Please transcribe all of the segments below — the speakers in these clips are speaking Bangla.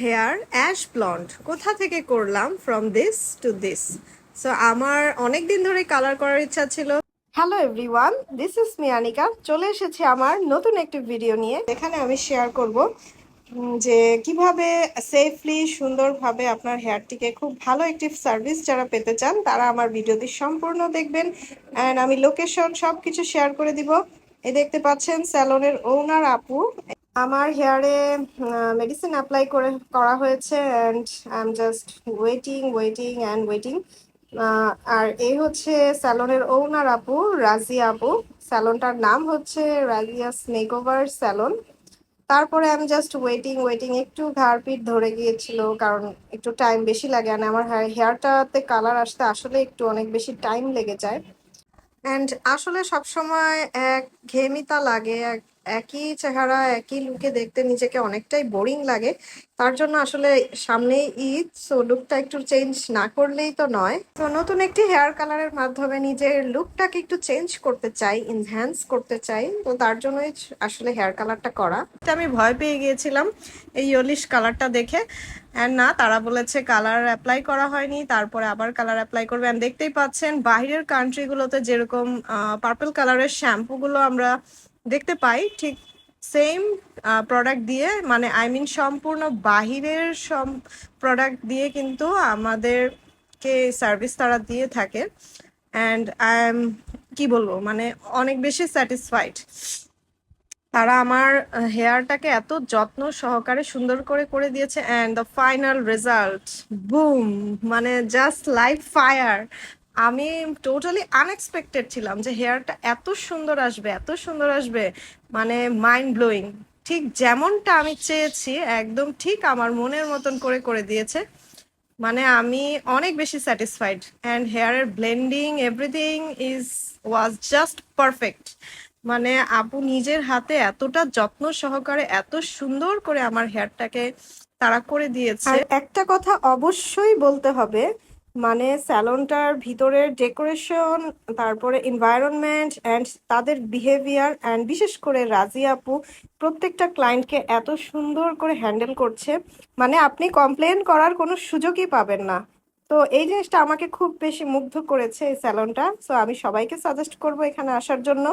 হেয়ার অ্যাশ ব্লন্ড কোথা থেকে করলাম, from this to this. So আমার অনেক দিন ধরে কালার করার ইচ্ছা ছিল। Hello everyone, this is me Anika. চলে এসেছি আমার নতুন একটি ভিডিও নিয়ে। এখানে আমি শেয়ার করব যে কিভাবে সেফলি সুন্দরভাবে আপনার হেয়ারটিকে খুব ভালো একটি সার্ভিস যারা পেতে চান তারা আমার ভিডিওটি সম্পূর্ণ দেখবেন। অ্যান্ড আমি লোকেশন সব কিছু শেয়ার করে দিব। এই দেখতে পাচ্ছেন স্যালনের ওনার আপু। আমার হেয়ারে মেডিসিন অ্যাপ্লাই করা হয়েছে and I am just waiting and waiting. আর এই হচ্ছে স্যালনের ওনার আপু, রাজিয়া আপু। স্যালনটার নাম হচ্ছে রাজিয়াস মেকওভার স্যালন। তারপরে আমি জাস্ট ওয়েটিং, একটু ঘাড় পিঠ ধরে গিয়েছিল কারণ একটু টাইম বেশি লাগে। আর আমার হেয়ারটাতে কালার আসতে আসলে একটু অনেক বেশি টাইম লেগে যায়। অ্যান্ড আসলে সবসময় এক ঘেমিতা লাগে, একই চেহারা একই লুকে দেখতে নিজেকে অনেকটাই বোরিং লাগে। তার জন্য আসলে সামনেই ঈদ, সো লুকটা একটু চেঞ্জ না করলেই তো নয়। তো নতুন একটি হেয়ার কালারের মাধ্যমে নিজের লুকটাকে একটু চেঞ্জ করতে চাই, এনহ্যান্স করতে চাই। তো তার জন্যই আসলে হেয়ার কালারটা করা। আমি ভয় পেয়ে গিয়েছিলাম এই ইয়েলিশ কালারটা দেখে। অ্যান্ড না, তারা বলেছে কালার অ্যাপ্লাই করা হয়নি, তারপরে আবার কালার অ্যাপ্লাই করবে। অ্যান্ড দেখতেই পাচ্ছেন বাইরের কান্ট্রিগুলোতে যেরকম পার্পল কালারের শ্যাম্পুগুলো আমরা দেখতে পাই, ঠিক সেম প্রোডাক্ট দিয়ে, মানে আই মিন সম্পূর্ণ বাহিরের সব প্রোডাক্ট দিয়ে কিন্তু আমাদেরকে সার্ভিস তারা দিয়ে থাকে। অ্যান্ড আই এম কি বলবো, মানে অনেক বেশি স্যাটিসফাইড। তারা আমার হেয়ারটাকে এত যত্ন সহকারে সুন্দর করে করে দিয়েছে। And the final result, broom, মানে জাস্ট লাইক ফায়ার। আমি টোটালি আনএক্সপেক্টেড ছিলাম যে হেয়ারটা এত সুন্দর আসবে, এত সুন্দর আসবে, মানে মাইন্ড ব্লোয়িং। ঠিক যেমনটা আমি চেয়েছি একদম ঠিক আমার মনের মতন করে করে দিয়েছে। মানে আমি অনেক বেশি স্যাটিসফাইড। অ্যান্ড হেয়ারের blending everything was just perfect. মানে আপু নিজের হাতে এতটা যত্ন সহকারে এত সুন্দর করে আমার হেয়ারটাকে তারা করে দিয়েছে। আর একটা কথা অবশ্যই বলতে হবে, মানে স্যালনটার ভিতরের ডেকোরেশন, তারপরে এনভায়রনমেন্ট অ্যান্ড তাদের বিহেভিয়ার, অ্যান্ড বিশেষ করে রাজি আপু প্রত্যেকটা ক্লায়েন্টকে এত সুন্দর করে হ্যান্ডেল করছে, মানে আপনি কমপ্লেন করার কোনো সুযোগই পাবেন না। তো এই জিনিসটা আমাকে খুব বেশি মুগ্ধ করেছে এই স্যালনটা। সো আমি সবাইকে সাজেস্ট করব এখানে আসার জন্য।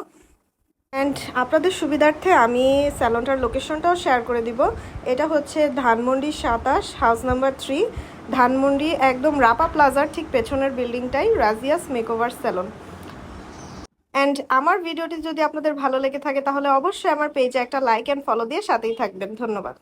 অ্যান্ড আপনাদের সুবিধার্থে আমি স্যালনটার লোকেশনটাও শেয়ার করে দিব। এটা হচ্ছে ধানমন্ডি 27, হাউস নাম্বার 3, ধানমন্ডি, একদম রাপা প্লাজার ঠিক পেছনের বিল্ডিংটাই রাজিয়াস মেকওভার স্যালন। অ্যান্ড আমার ভিডিওটি যদি আপনাদের ভালো লেগে থাকে তাহলে অবশ্যই আমার পেজে একটা লাইক অ্যান্ড ফলো দিয়ে সাথেই থাকবেন। ধন্যবাদ।